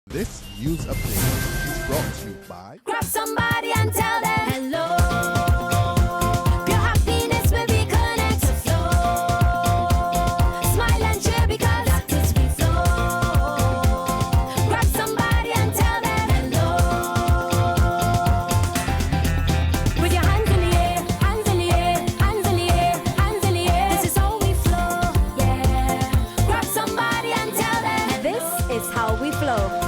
This news update is brought to you by Grab somebody and tell them hello. Your happiness will be connected to flow. Smile and cheer because that is we flow. Grab somebody and tell them hello. With your hands in the air, hands in the air, hands in the air, hands in the air. This is how we flow, yeah. Grab somebody and tell them this is how we flow.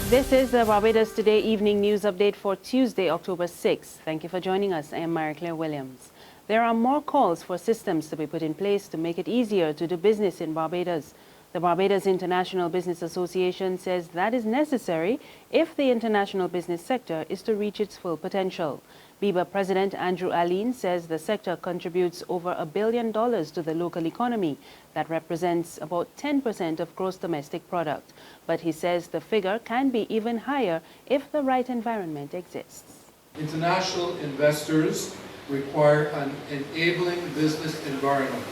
This is the Barbados Today evening news update for Tuesday, October 6th. Thank you for joining us. I am Marie-Claire Williams. There are more calls for systems to be put in place to make it easier to do business in Barbados. The Barbados International Business Association says that is necessary if the international business sector is to reach its full potential. BIBA President Andrew Aline says the sector contributes over $1 billion to the local economy. That represents about 10% of gross domestic product. But he says the figure can be even higher if the right environment exists. International investors require an enabling business environment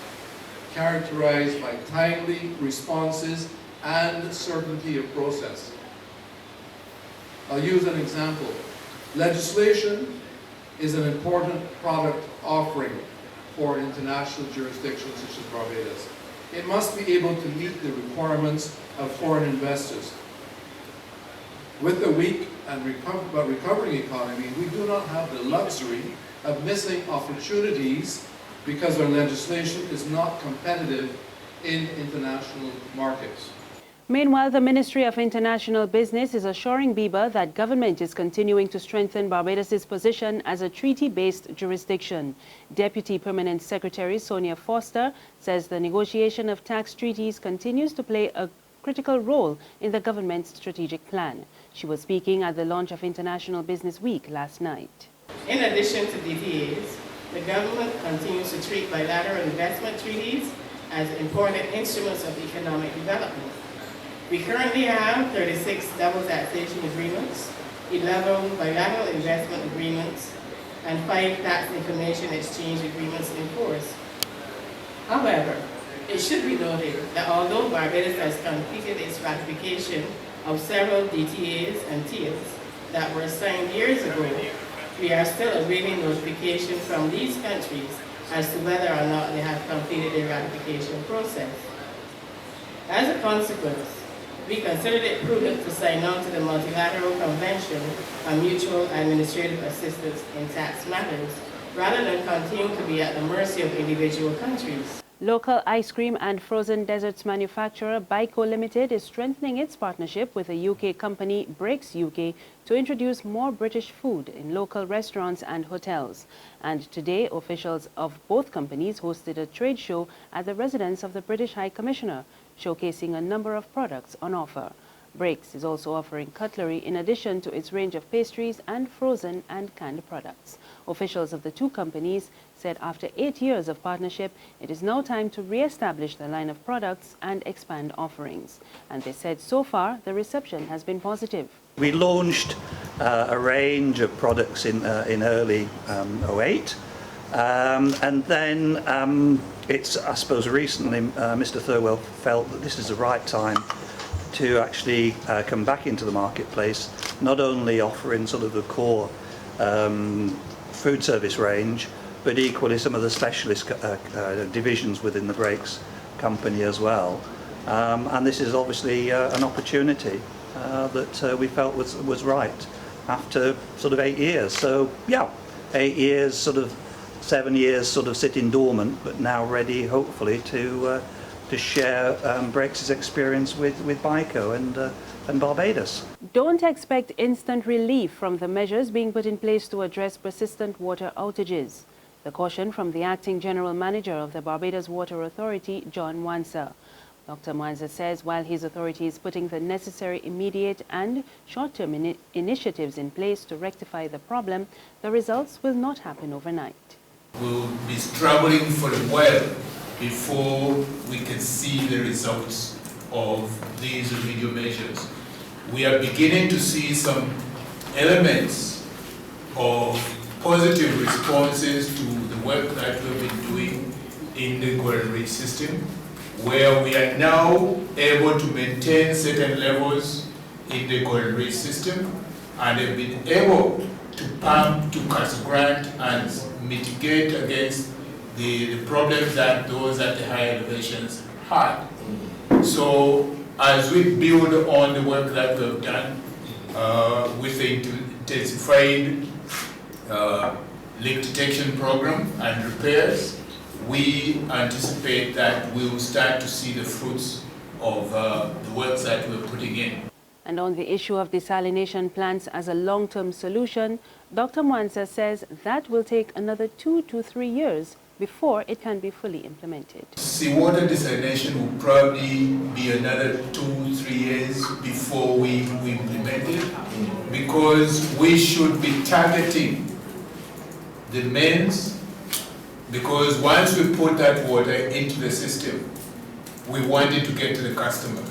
characterized by timely responses and certainty of process. I'll use an example. Legislation is an important product offering for international jurisdictions such as Barbados. It must be able to meet the requirements of foreign investors. With a weak and recovering economy, we do not have the luxury of missing opportunities because our legislation is not competitive in international markets. Meanwhile, the Ministry of International Business is assuring BIBA that government is continuing to strengthen Barbados' position as a treaty-based jurisdiction. Deputy Permanent Secretary Sonia Foster says the negotiation of tax treaties continues to play a critical role in the government's strategic plan. She was speaking at the launch of International Business Week last night. In addition to DTAs, the government continues to treat bilateral investment treaties as important instruments of economic development. We currently have 36 double taxation agreements, 11 bilateral investment agreements, and 5 tax information exchange agreements in force. However, it should be noted that although Barbados has completed its ratification of several DTAs and TIAs that were signed years ago, we are still awaiting notification from these countries as to whether or not they have completed their ratification process. As a consequence, we considered it prudent to sign on to the Multilateral Convention on Mutual Administrative Assistance in Tax Matters, rather than continue to be at the mercy of individual countries. Local ice cream and frozen desserts manufacturer BICO Limited is strengthening its partnership with a UK company, Breaks UK, to introduce more British food in local restaurants and hotels. And today, officials of both companies hosted a trade show at the residence of the British High Commissioner, showcasing a number of products on offer. Breaks is also offering cutlery in addition to its range of pastries and frozen and canned products. Officials of the two companies said after 8 years of partnership, it is now time to re-establish the line of products and expand offerings. And they said so far, the reception has been positive. We launched a range of products in early 08. And then it's, I suppose, recently Mr. Thurwell felt that this is the right time to actually come back into the marketplace, not only offering sort of the core food service range, but equally some of the specialist divisions within the Breaks company as well. And this is obviously an opportunity that we felt was right after sort of 8 years. So yeah, 8 years, sort of 7 years sort of sitting dormant, but now ready hopefully to share Breaks' experience with BICO and Barbados. Don't expect instant relief from the measures being put in place to address persistent water outages. The caution from the acting general manager of the Barbados Water Authority, John Mwansa. Dr. Mwansa says while his authority is putting the necessary immediate and short-term initiatives in place to rectify the problem, the results will not happen overnight. We'll be struggling for a while before we can see the results of these remedial measures. We are beginning to see some elements of positive responses to the work that we've been doing in the Golden Ridge system, where we are now able to maintain certain levels in the Golden Ridge system, and have been able to pump to Casa Grande and mitigate against the problems that those at the higher elevations had. So as we build on the work that we have done with the intensified leak detection program and repairs, we anticipate that we will start to see the fruits of the work that we're putting in. And on the issue of desalination plants as a long-term solution, Dr. Mwansa says that will take another 2 to 3 years before it can be fully implemented. Seawater desalination will probably be another 2-3 years before we implement it, because we should be targeting the mains, because once we put that water into the system, we want it to get to the customer.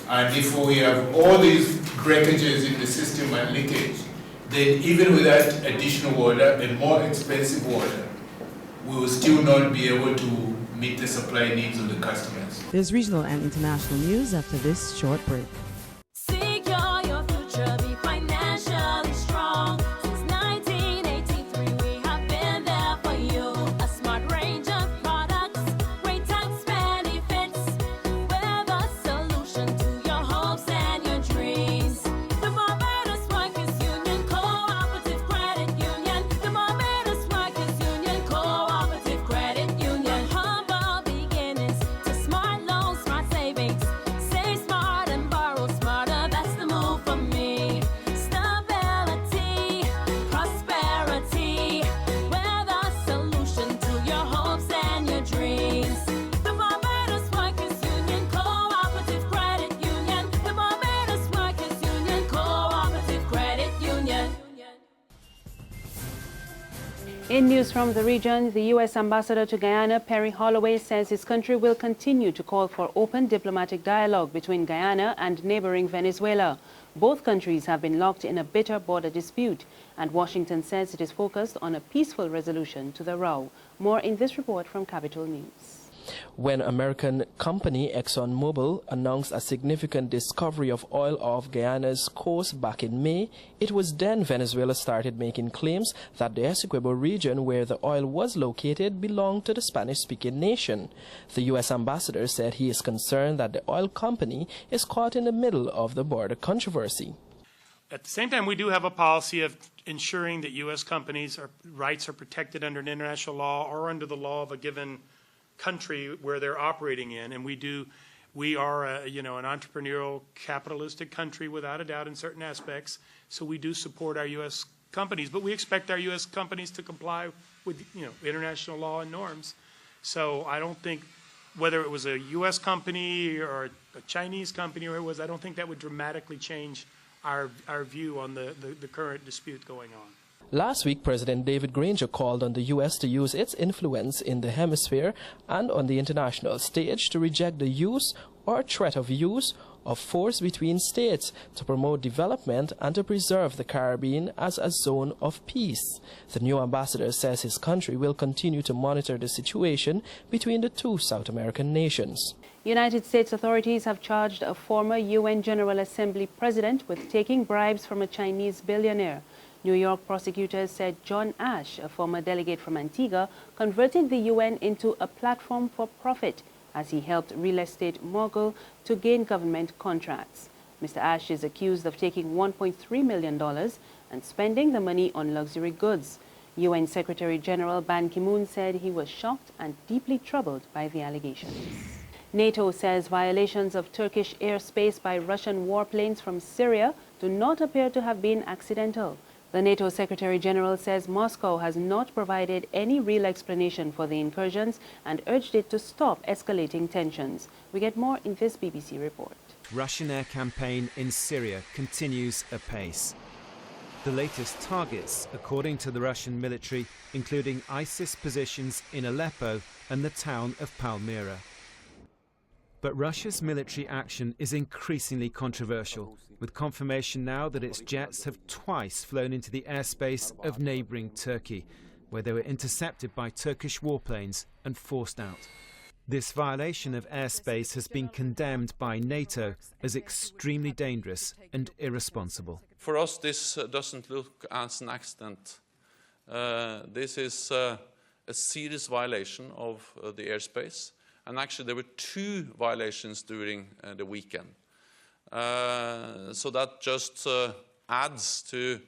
And if we have all these breakages in the system and leakage, then even with that additional water and more expensive water, we will still not be able to meet the supply needs of the customers. There's regional and international news after this short break. Secure your future, be financially strong. Since 1983, we have been there for you. A smart range of products, great tax benefits. We're the solution to your hopes and your dreams. The Barbados Workers Union Cooperative Credit Union. The Barbados Workers Union Cooperative Credit Union. Humble beginnings to smart loans, smart savings. Save smart and borrow smarter, that's the move for me. Stability, prosperity, we're the solution to your hopes and your dreams. The Barbados Workers Union Cooperative Credit Union. The Barbados Workers Union Cooperative Credit Union. In news from the region, the U.S. Ambassador to Guyana, Perry Holloway, says his country will continue to call for open diplomatic dialogue between Guyana and neighboring Venezuela. Both countries have been locked in a bitter border dispute, and Washington says it is focused on a peaceful resolution to the row. More in this report from Capitol News. When American company ExxonMobil announced a significant discovery of oil off Guyana's coast back in May, it was then Venezuela started making claims that the Essequibo region where the oil was located belonged to the Spanish-speaking nation. The U.S. ambassador said he is concerned that the oil company is caught in the middle of the border controversy. At the same time, we do have a policy of ensuring that U.S. companies' rights are protected under an international law or under the law of a given country where they're operating in, and we are an entrepreneurial, capitalistic country without a doubt in certain aspects. So we do support our U.S. companies, but we expect our U.S. companies to comply with international law and norms. So I don't think whether it was a U.S. company or a Chinese company or it was, I don't think that would dramatically change our view on the current dispute going on. Last week, President David Granger called on the U.S. to use its influence in the hemisphere and on the international stage to reject the use or threat of use of force between states to promote development and to preserve the Caribbean as a zone of peace. The new ambassador says his country will continue to monitor the situation between the two South American nations. United States authorities have charged a former UN General Assembly president with taking bribes from a Chinese billionaire. New York prosecutors said John Ash, a former delegate from Antigua, converted the UN into a platform for profit as he helped real estate mogul to gain government contracts. Mr. Ash is accused of taking $1.3 million and spending the money on luxury goods. UN Secretary General Ban Ki-moon said he was shocked and deeply troubled by the allegations. NATO says violations of Turkish airspace by Russian warplanes from Syria do not appear to have been accidental. The NATO Secretary General says Moscow has not provided any real explanation for the incursions and urged it to stop escalating tensions. We get more in this BBC report. Russian air campaign in Syria continues apace. The latest targets, according to the Russian military, including ISIS positions in Aleppo and the town of Palmyra. But Russia's military action is increasingly controversial, with confirmation now that its jets have twice flown into the airspace of neighbouring Turkey. where they were intercepted by Turkish warplanes and forced out. This violation of airspace has been condemned by NATO as extremely dangerous and irresponsible. For us, this doesn't look as an accident. This is a serious violation of the airspace, and actually there were 2 violations during the weekend. So that just adds to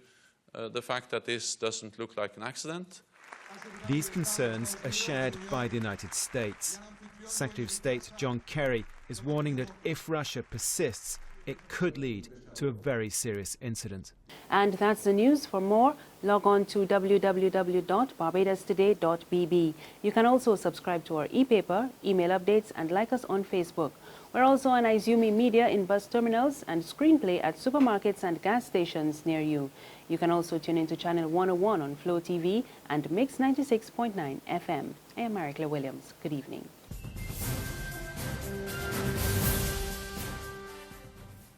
the fact that this doesn't look like an accident. These concerns are shared by the United States. Secretary of State John Kerry is warning that if Russia persists, it could lead to a very serious incident. And that's the news. For more, log on to www.barbadostoday.bb. You can also subscribe to our e-paper, email updates, and like us on Facebook. We're also on Izumi Media in bus terminals and Screenplay at supermarkets and gas stations near you. You can also tune into Channel 101 on Flow TV and Mix 96.9 FM. I am Maricla Williams. Good evening.